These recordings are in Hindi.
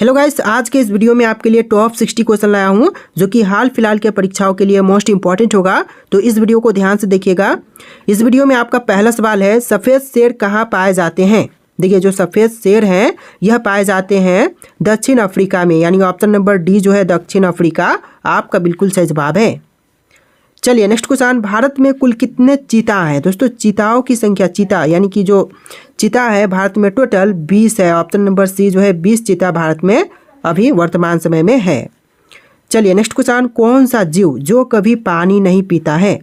हेलो गाइस, आज के इस वीडियो में आपके लिए टॉप 60 क्वेश्चन लाया हूं जो कि हाल फिलहाल के परीक्षाओं के लिए मोस्ट इंपॉर्टेंट होगा। तो इस वीडियो को ध्यान से देखिएगा। इस वीडियो में आपका पहला सवाल है, सफ़ेद शेर कहाँ पाए जाते हैं। देखिए, जो सफ़ेद शेर हैं यह पाए जाते हैं दक्षिण अफ्रीका में, यानी ऑप्शन नंबर डी जो है दक्षिण अफ्रीका आपका बिल्कुल सही जवाब है। चलिए नेक्स्ट क्वेश्चन, भारत में कुल कितने चीता हैं। दोस्तों, चीताओं की संख्या, चीता यानी कि जो चीता है भारत में टोटल 20 है। ऑप्शन नंबर सी जो है 20 चीता भारत में अभी वर्तमान समय में है। चलिए नेक्स्ट क्वेश्चन, कौन सा जीव जो कभी पानी नहीं पीता है।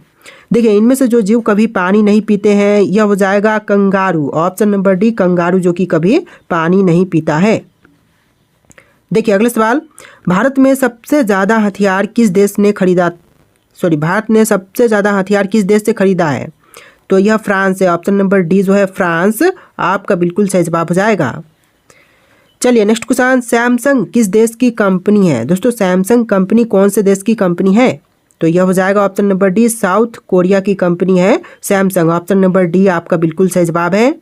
देखिए, इनमें से जो जीव कभी पानी नहीं पीते हैं यह हो जाएगा kangaroo. Option number D kangaroo जो कि कभी पानी नहीं पीता है। देखिए अगला सवाल, भारत में सबसे ज़्यादा हथियार किस देश ने भारत ने सबसे ज़्यादा हथियार किस देश से खरीदा है। तो यह फ्रांस है। ऑप्शन नंबर डी जो है फ्रांस आपका बिल्कुल सही जवाब हो जाएगा। चलिए नेक्स्ट क्वेश्चन, सैमसंग किस देश की कंपनी है। दोस्तों, सैमसंग कंपनी कौन से देश की कंपनी है। तो यह हो जाएगा option number D, south Korea की कंपनी है सैमसंग। ऑप्शन नंबर डी आपका बिल्कुल सही जवाब है।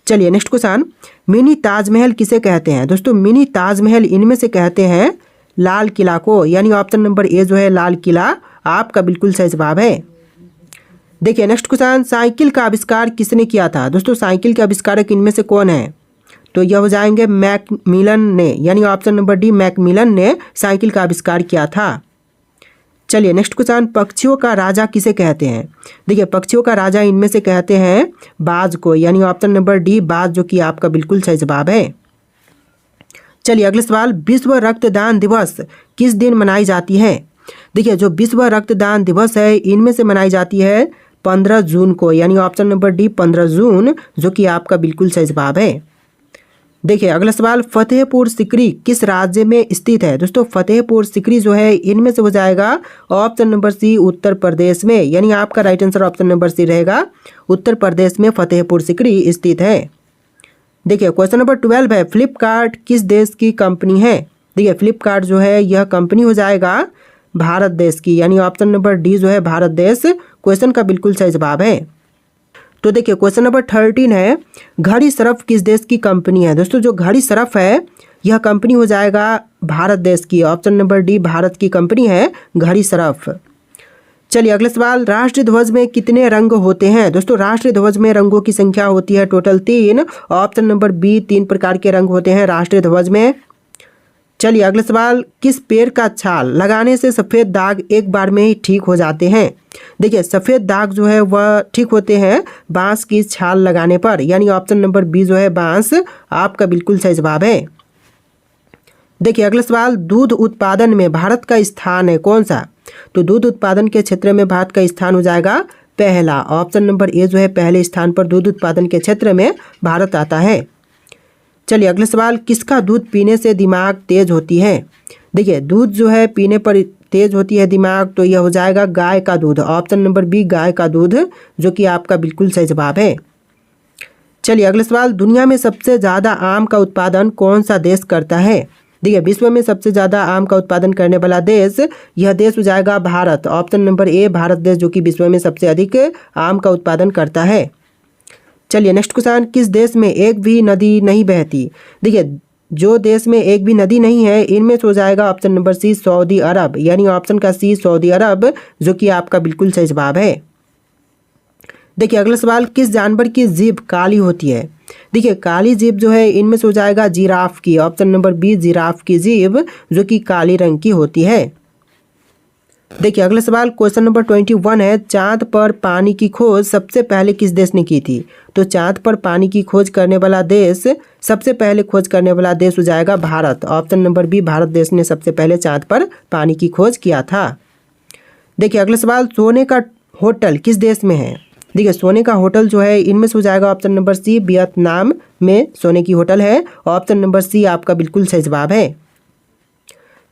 चलिए नेक्स्ट क्वेश्चन, मिनी ताजमहल किसे कहते हैं। दोस्तों, मिनी ताजमहल इनमें से कहते हैं लाल किला को, यानी ऑप्शन नंबर ए जो है लाल किला आपका बिल्कुल सही जवाब है। देखिए नेक्स्ट क्वेश्चन, साइकिल का आविष्कार किसने किया था। दोस्तों, साइकिल के आविष्कारक इनमें से कौन है। तो यह हो जाएंगे मैकमिलन ने, यानी ऑप्शन नंबर डी मैकमिलन ने साइकिल का आविष्कार किया था। चलिए नेक्स्ट क्वेश्चन, पक्षियों का राजा किसे कहते हैं। देखिए, पक्षियों का राजा इनमें से कहते हैं बाज को, यानी ऑप्शन नंबर डी बाज जो कि आपका बिल्कुल सही जवाब है। चलिए अगला सवाल, विश्व रक्तदान दिवस किस दिन मनाई जाती है। देखिए, जो विश्व रक्तदान दिवस है इनमें से मनाई जाती है 15 जून को, यानी ऑप्शन नंबर डी 15 जून जो कि आपका बिल्कुल सही जवाब है। देखिए अगला सवाल, फतेहपुर सिकरी किस राज्य में स्थित है। दोस्तों, फतेहपुर सिकरी जो है इनमें से हो जाएगा ऑप्शन नंबर सी उत्तर प्रदेश में, यानी आपका right answer option number C रहेगा, उत्तर प्रदेश में फतेहपुर सिकरी स्थित है। देखिए क्वेश्चन नंबर 12 है, फ्लिपकार्ट किस देश की कंपनी है। देखिए, फ्लिपकार्ट जो है यह कंपनी हो जाएगा भारत देश की, यानी ऑप्शन नंबर डी जो है भारत देश क्वेश्चन का बिल्कुल सही जवाब है। तो देखिए क्वेश्चन नंबर 13 है, घड़ी सरफ किस देश की कंपनी है। दोस्तों, जो घड़ी सरफ है यह कंपनी हो जाएगा भारत देश की। ऑप्शन नंबर डी भारत की कंपनी है घड़ी सरफ। चलिए अगला सवाल, राष्ट्रीय ध्वज में कितने रंग होते हैं। दोस्तों, राष्ट्रीय ध्वज में रंगों की संख्या होती है टोटल 3। ऑप्शन नंबर बी 3 प्रकार के रंग होते हैं राष्ट्रीय ध्वज में। चलिए अगला सवाल, किस पेड़ का छाल लगाने से सफ़ेद दाग एक बार में ही ठीक हो जाते हैं। देखिए, सफ़ेद दाग जो है वह ठीक होते हैं बांस की छाल लगाने पर, यानी ऑप्शन नंबर बी जो है बांस आपका बिल्कुल सही जवाब है। देखिए अगला सवाल, दूध उत्पादन में भारत का स्थान है कौन सा। तो दूध उत्पादन के क्षेत्र में भारत का स्थान हो जाएगा पहला। ऑप्शन नंबर ए जो है पहले स्थान पर दूध उत्पादन के क्षेत्र में भारत आता है। चलिए अगला सवाल, किसका दूध पीने से दिमाग तेज होती है। देखिए, दूध जो है पीने पर तेज होती है दिमाग, तो यह हो जाएगा गाय का दूध। ऑप्शन नंबर बी गाय का दूध जो कि आपका बिल्कुल सही जवाब है। चलिए अगला सवाल, दुनिया में सबसे ज़्यादा आम का उत्पादन कौन सा देश करता है। देखिए, विश्व में सबसे ज़्यादा आम का उत्पादन करने वाला देश, यह देश हो जाएगा Bharat. Option number A Bharat देश जो कि विश्व में सबसे अधिक आम का उत्पादन करता है। चलिए नेक्स्ट क्वेश्चन, किस देश में एक भी नदी नहीं बहती। देखिए, जो देश में एक भी नदी नहीं है इनमें से हो जाएगा ऑप्शन नंबर सी सऊदी अरब, यानी ऑप्शन का सी सऊदी अरब जो कि आपका बिल्कुल सही जवाब है। देखिए अगला सवाल, किस जानवर की जीभ काली होती है। देखिए, काली जीभ जो है इनमें से हो जाएगा जिराफ की। ऑप्शन नंबर बी जिराफ की जीभ जो कि काली रंग की होती है। देखिए अगला सवाल, क्वेश्चन नंबर 21 है, चांद पर पानी की खोज सबसे पहले किस देश ने की थी। तो चांद पर पानी की खोज करने वाला देश, सबसे पहले खोज करने वाला देश हो जाएगा Bharat. Option number B Bharat देश ने सबसे पहले चांद पर पानी की खोज किया था। देखिए अगला सवाल, सोने का होटल किस देश में है। देखिए, सोने का होटल जो है इनमें से हो जाएगा ऑप्शन नंबर सी वियतनाम में सोने की होटल है। ऑप्शन नंबर सी आपका बिल्कुल सही जवाब है।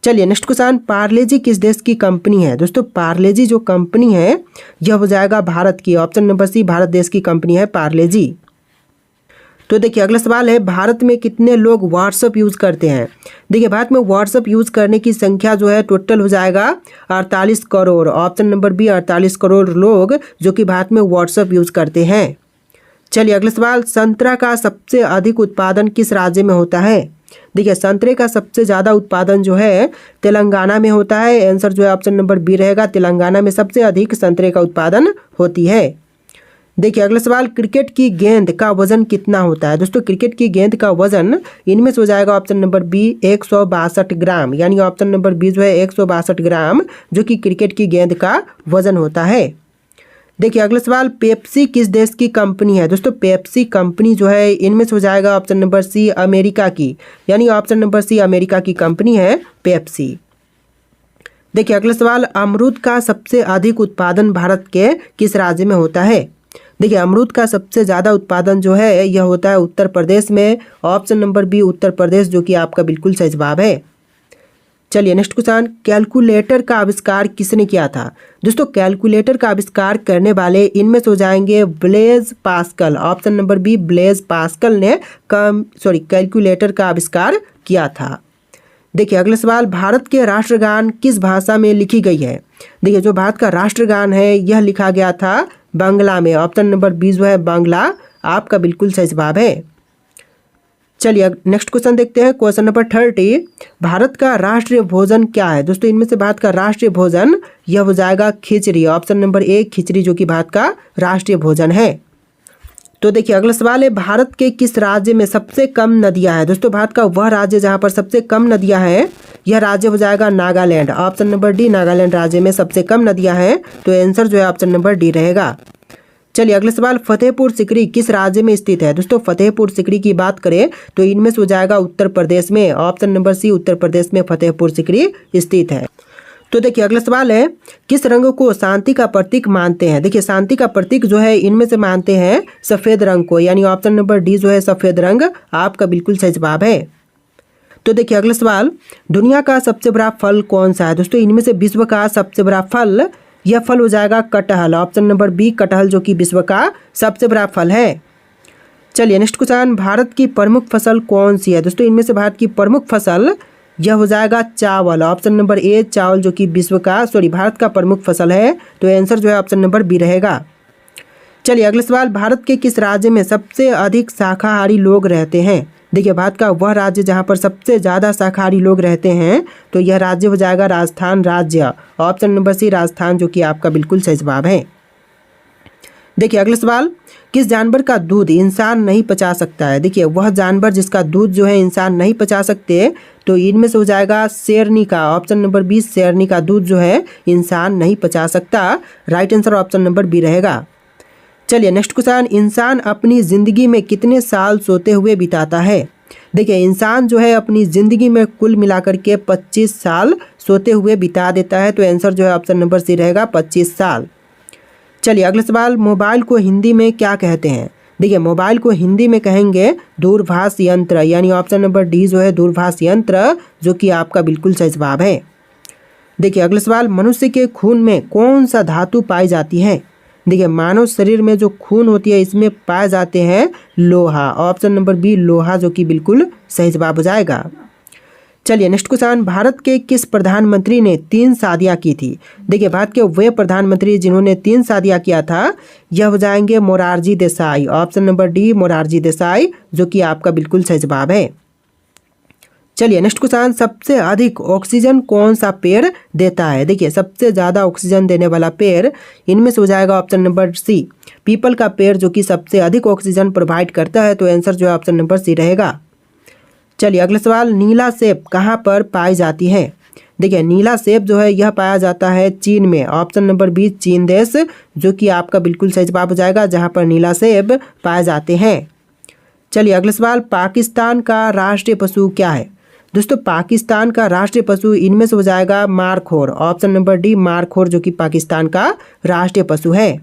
चलिए नेक्स्ट क्वेश्चन, पार्ले जी किस देश की कंपनी है। दोस्तों, पार्ले जी जो कंपनी है यह हो जाएगा भारत की। ऑप्शन नंबर सी भारत देश की कंपनी है पार्ले जी। तो देखिए अगला सवाल है, भारत में कितने लोग व्हाट्सअप यूज़ करते हैं। देखिए, भारत में व्हाट्सअप यूज़ करने की संख्या जो है टोटल हो जाएगा 48 crore. Option number B 48 crore लोग जो कि भारत में व्हाट्सअप यूज़ करते हैं। चलिए अगला सवाल, संतरा का सबसे अधिक उत्पादन किस राज्य में होता है। देखिए संतरे का सबसे ज़्यादा उत्पादन जो है तेलंगाना में होता है। आंसर जो है ऑप्शन नंबर बी रहेगा, तेलंगाना में सबसे अधिक संतरे का उत्पादन होती है। देखिए अगला सवाल, क्रिकेट की गेंद का वजन कितना होता है? दोस्तों क्रिकेट की गेंद का वजन इनमें से हो जाएगा ऑप्शन नंबर बी 162 ग्राम, यानी ऑप्शन नंबर बी जो है 162 ग्राम जो कि क्रिकेट की गेंद का वजन होता है। देखिए अगला सवाल, पेप्सी किस देश की कंपनी है? दोस्तों पेप्सी कंपनी जो है इनमें से हो जाएगा ऑप्शन नंबर सी अमेरिका की, यानी ऑप्शन नंबर सी अमेरिका की कंपनी है पेप्सी। देखिए अगला सवाल, अमरूद का सबसे अधिक उत्पादन भारत के किस राज्य में होता है? देखिए अमरूद का सबसे ज़्यादा उत्पादन जो है यह होता है उत्तर प्रदेश में, option number B Uttar Pradesh जो कि आपका बिल्कुल सही जवाब है। चलिए नेक्स्ट क्वेश्चन, कैलकुलेटर का आविष्कार किसने किया था? दोस्तों कैलकुलेटर का आविष्कार करने वाले इनमें से हो जाएंगे Blaise Pascal, option number B Blaise Pascal ने कैलकुलेटर का आविष्कार किया था। देखिए अगला सवाल, भारत के राष्ट्रगान किस भाषा में लिखी गई है? देखिए जो भारत का राष्ट्रगान है यह लिखा गया था बांग्ला में, ऑप्शन नंबर बी जो है बांग्ला आपका बिल्कुल सही जवाब है। चलिए नेक्स्ट क्वेश्चन देखते हैं, क्वेश्चन नंबर 30, भारत का राष्ट्रीय भोजन क्या है? दोस्तों इनमें से भारत का राष्ट्रीय भोजन यह हो जाएगा खिचड़ी, ऑप्शन नंबर ए खिचड़ी जो कि भारत का राष्ट्रीय भोजन है। तो देखिए अगला सवाल है, भारत के किस राज्य में सबसे कम नदियां हैं? दोस्तों भारत का वह राज्य जहां पर सबसे कम नदियां हैं यह राज्य हो जाएगा Nagaland, option number D Nagaland राज्य में सबसे कम नदियां हैं, तो आंसर जो है ऑप्शन नंबर डी रहेगा। चलिए अगला सवाल, फतेहपुर सिकरी किस राज्य में स्थित है? दोस्तों फतेहपुर सिकरी की बात करें तो इनमें से हो जाएगा उत्तर प्रदेश में, ऑप्शन नंबर सी उत्तर प्रदेश में फतेहपुर सिकरी स्थित है। तो देखिए अगला सवाल है, किस रंग को शांति का प्रतीक मानते हैं? देखिए शांति का प्रतीक जो है इनमें से मानते हैं सफ़ेद रंग को, यानी ऑप्शन नंबर डी जो है सफ़ेद रंग आपका बिल्कुल सही जवाब है। तो देखिए अगला सवाल, दुनिया का सबसे बड़ा फल कौन सा है? दोस्तों इनमें से विश्व का सबसे बड़ा फल यह फल हो जाएगा कटहल, ऑप्शन नंबर बी कटहल जो कि विश्व का सबसे बड़ा फल है। चलिए नेक्स्ट क्वेश्चन, भारत की प्रमुख फसल कौन सी है? दोस्तों इनमें से भारत की प्रमुख फसल यह हो जाएगा चावल, ऑप्शन नंबर ए चावल जो कि भारत का प्रमुख फसल है, तो आंसर जो है ऑप्शन नंबर बी रहेगा। चलिए अगला सवाल, भारत के किस राज्य में सबसे अधिक शाकाहारी लोग रहते हैं? देखिए भारत का वह राज्य जहां पर सबसे ज़्यादा शाकाहारी लोग रहते हैं तो यह राज्य हो जाएगा राजस्थान राज्य, ऑप्शन नंबर सी राजस्थान जो कि आपका बिल्कुल सही जवाब है। देखिए अगला सवाल, किस जानवर का दूध इंसान नहीं पचा सकता है? देखिए वह जानवर जिसका दूध जो है इंसान नहीं पचा सकते तो इनमें से हो जाएगा शेरनी का, ऑप्शन नंबर बी शेरनी का दूध जो है इंसान नहीं पचा सकता, right answer option number B रहेगा। चलिए नेक्स्ट क्वेश्चन, इंसान अपनी ज़िंदगी में कितने साल सोते हुए बिताता है? देखिए इंसान जो है अपनी ज़िंदगी में कुल मिलाकर के 25 साल सोते हुए बिता देता है, तो आंसर जो है ऑप्शन नंबर सी रहेगा 25 साल। चलिए अगला सवाल, मोबाइल को हिंदी में क्या कहते हैं? देखिए मोबाइल को हिंदी में कहेंगे दूरभाष यंत्र, यानी ऑप्शन नंबर डी जो है दूरभाष यंत्र जो कि आपका बिल्कुल सही जवाब है। देखिए अगला सवाल, मनुष्य के खून में कौन सा धातु पाई जाती है? देखिए मानव शरीर में जो खून होती है इसमें पाए जाते हैं लोहा, ऑप्शन नंबर बी लोहा जो कि बिल्कुल सही जवाब हो जाएगा। चलिए नेक्स्ट क्वेश्चन, भारत के किस प्रधानमंत्री ने 3 शादियां की थी? देखिए भारत के वे प्रधानमंत्री जिन्होंने 3 शादियां किया था यह हो जाएंगे Morarji Desai, option number D Morarji Desai जो कि आपका बिल्कुल सही जवाब है। चलिए नेक्स्ट क्वेश्चन, सबसे अधिक ऑक्सीजन कौन सा पेड़ देता है? देखिए सबसे ज़्यादा ऑक्सीजन देने वाला पेड़ इनमें से हो जाएगा ऑप्शन नंबर सी पीपल का पेड़ जो कि सबसे अधिक ऑक्सीजन प्रोवाइड करता है, तो आंसर जो है ऑप्शन नंबर सी रहेगा। चलिए अगला सवाल, नीला सेब कहाँ पर पाई जाती है? देखिए नीला सेब जो है यह पाया जाता है चीन में, ऑप्शन नंबर बी चीन देश जो कि आपका बिल्कुल सही जवाब हो जाएगा, जहाँ पर नीला सेब पाए जाते हैं। चलिए अगला सवाल, पाकिस्तान का राष्ट्रीय पशु क्या है? दोस्तों पाकिस्तान का राष्ट्रीय पशु इनमें से हो जाएगा markhor, option number D markhor जो कि पाकिस्तान का राष्ट्रीय पशु है।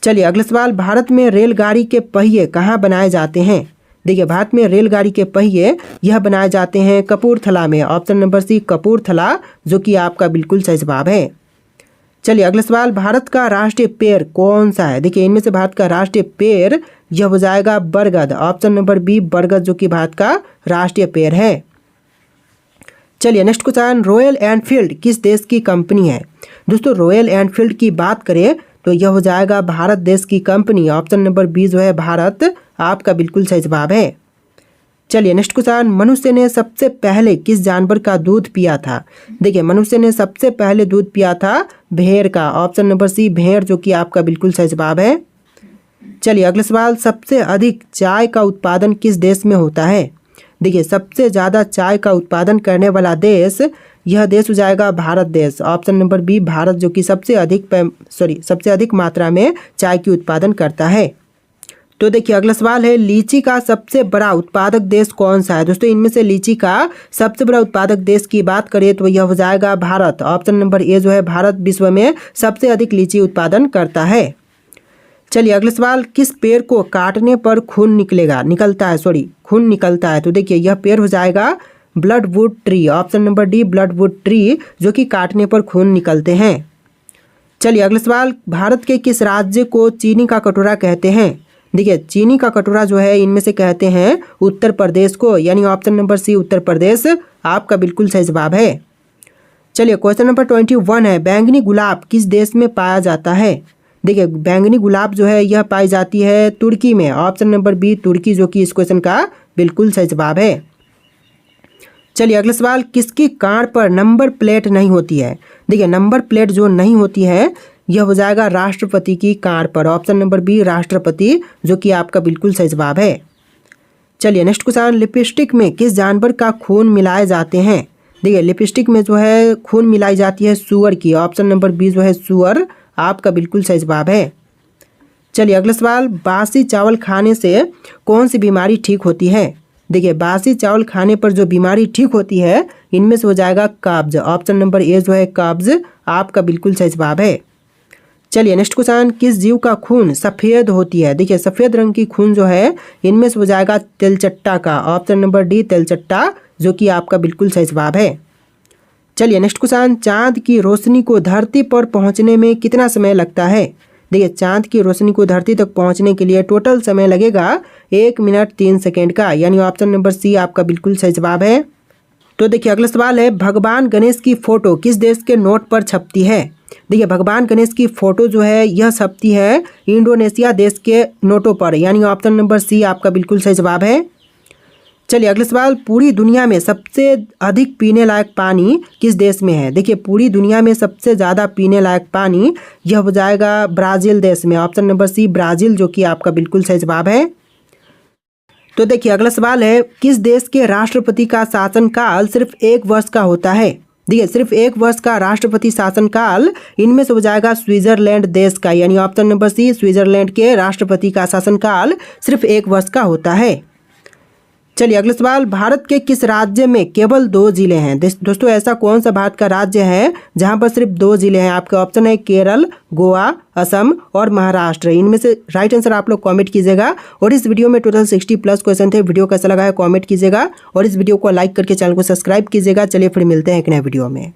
चलिए अगला सवाल, भारत में रेलगाड़ी के पहिए कहाँ बनाए जाते हैं? देखिए भारत में रेलगाड़ी के पहिए यह बनाए जाते हैं कपूरथला में, ऑप्शन नंबर सी कपूरथला जो कि आपका बिल्कुल सही जवाब है। चलिए अगला सवाल, भारत का राष्ट्रीय पेड़ कौन सा है? देखिए इनमें से भारत का राष्ट्रीय पेड़ यह हो जाएगा बरगद, ऑप्शन नंबर बी बरगद जो कि भारत का राष्ट्रीय पेड़ है। चलिए नेक्स्ट क्वेश्चन, रॉयल एनफील्ड किस देश की कंपनी है? दोस्तों रॉयल एनफील्ड की बात करें तो यह हो जाएगा भारत देश की कंपनी, ऑप्शन नंबर बी जो है भारत आपका बिल्कुल सही जवाब है। चलिए नेक्स्ट क्वेश्चन, मनुष्य ने सबसे पहले किस जानवर का दूध पिया था? देखिए मनुष्य ने सबसे पहले दूध पिया था भेड़ का। ऑप्शन नंबर सी भेड़, जो कि आपका बिल्कुल सही जवाब है। चलिए अगला सवाल, सबसे अधिक चाय का उत्पादन किस देश में होता है? देखिए सबसे ज़्यादा चाय का उत्पादन करने वाला देश, यह देश हो जाएगा भारत देश। ऑप्शन नंबर बी भारत, जो कि सबसे अधिक मात्रा में चाय की उत्पादन करता है। तो देखिए अगला सवाल है, लीची का सबसे बड़ा उत्पादक देश कौन सा है? दोस्तों इनमें से लीची का सबसे बड़ा उत्पादक देश की बात करें तो यह हो जाएगा भारत। ऑप्शन नंबर ए जो है भारत विश्व में सबसे अधिक लीची उत्पादन करता है। चलिए अगला सवाल, किस पेड़ को काटने पर खून खून निकलता है? तो देखिए यह पेड़ हो जाएगा bloodwood tree. Option number D bloodwood tree, जो कि काटने पर खून निकलते हैं। चलिए अगला सवाल, भारत के किस राज्य को चीनी का कटोरा कहते हैं? देखिए चीनी का कटोरा जो है इनमें से कहते हैं उत्तर प्रदेश को, यानी ऑप्शन नंबर सी उत्तर प्रदेश आपका बिल्कुल सही जवाब है। चलिए क्वेश्चन नंबर 21 है, बैंगनी गुलाब किस देश में पाया जाता है? देखिए बैंगनी गुलाब जो है यह पाई जाती है तुर्की में। ऑप्शन नंबर बी तुर्की, जो कि इस क्वेश्चन का बिल्कुल सही जवाब है। चलिए अगला सवाल, किसकी कार पर नंबर प्लेट नहीं होती है? देखिए नंबर प्लेट जो नहीं होती है यह हो जाएगा राष्ट्रपति की कार पर। ऑप्शन नंबर बी राष्ट्रपति, जो कि आपका बिल्कुल सही जवाब है। चलिए नेक्स्ट क्वेश्चन, लिपस्टिक में किस जानवर का खून मिलाए जाते हैं? देखिए लिपस्टिक में जो है खून मिलाई जाती है सूअर की। ऑप्शन नंबर बी जो है सूअर आपका बिल्कुल सही जवाब है। चलिए अगला सवाल, बासी चावल खाने से कौन सी बीमारी ठीक होती है? देखिए बासी चावल खाने पर जो बीमारी ठीक होती है इनमें से हो जाएगा कब्ज। ऑप्शन नंबर ए जो है कब्ज आपका बिल्कुल सही जवाब है। चलिए नेक्स्ट क्वेश्चन, किस जीव का खून सफ़ेद होती है? देखिए सफ़ेद रंग की खून जो है इनमें से हो जाएगा तिलचट्टा का। ऑप्शन नंबर डी तिलचट्टा, जो कि आपका बिल्कुल सही जवाब है। चलिए नेक्स्ट क्वेश्चन, चांद की रोशनी को धरती पर पहुंचने में कितना समय लगता है? देखिए चांद की रोशनी को धरती तक पहुंचने के लिए टोटल समय लगेगा 1 मिनट 3 सेकेंड का, यानी ऑप्शन नंबर सी आपका बिल्कुल सही जवाब है। तो देखिए अगला सवाल है, भगवान गणेश की फोटो किस देश के नोट पर छपती है? देखिए भगवान गणेश की फोटो जो है यह छपती है इंडोनेशिया देश के नोटों पर, यानी ऑप्शन नंबर सी आपका बिल्कुल सही जवाब है। चलिए अगला सवाल, पूरी दुनिया में सबसे अधिक पीने लायक पानी किस देश में है? देखिए पूरी दुनिया में सबसे ज़्यादा पीने लायक पानी यह हो जाएगा ब्राज़ील देश में। ऑप्शन नंबर सी ब्राज़ील, जो कि आपका बिल्कुल सही जवाब है। तो देखिए अगला सवाल है, किस देश के राष्ट्रपति का शासनकाल सिर्फ 1 वर्ष का होता है? देखिए सिर्फ 1 वर्ष का राष्ट्रपति शासनकाल इनमें से हो जाएगा स्विट्जरलैंड देश का, यानी ऑप्शन नंबर सी स्विट्जरलैंड के राष्ट्रपति का शासनकाल सिर्फ 1 वर्ष का होता है। चलिए अगला सवाल, भारत के किस राज्य में केवल 2 जिले हैं? दोस्तों ऐसा कौन सा भारत का राज्य है जहां पर सिर्फ 2 जिले हैं? आपके ऑप्शन है केरल, गोवा, असम और महाराष्ट्र। इनमें से राइट आंसर आप लोग कमेंट कीजिएगा। और इस वीडियो में टोटल 60+ क्वेश्चन थे। वीडियो कैसा लगा है कमेंट कीजिएगा और इस वीडियो को लाइक करके चैनल को सब्सक्राइब कीजिएगा। चलिए फिर मिलते हैं एक नए वीडियो में।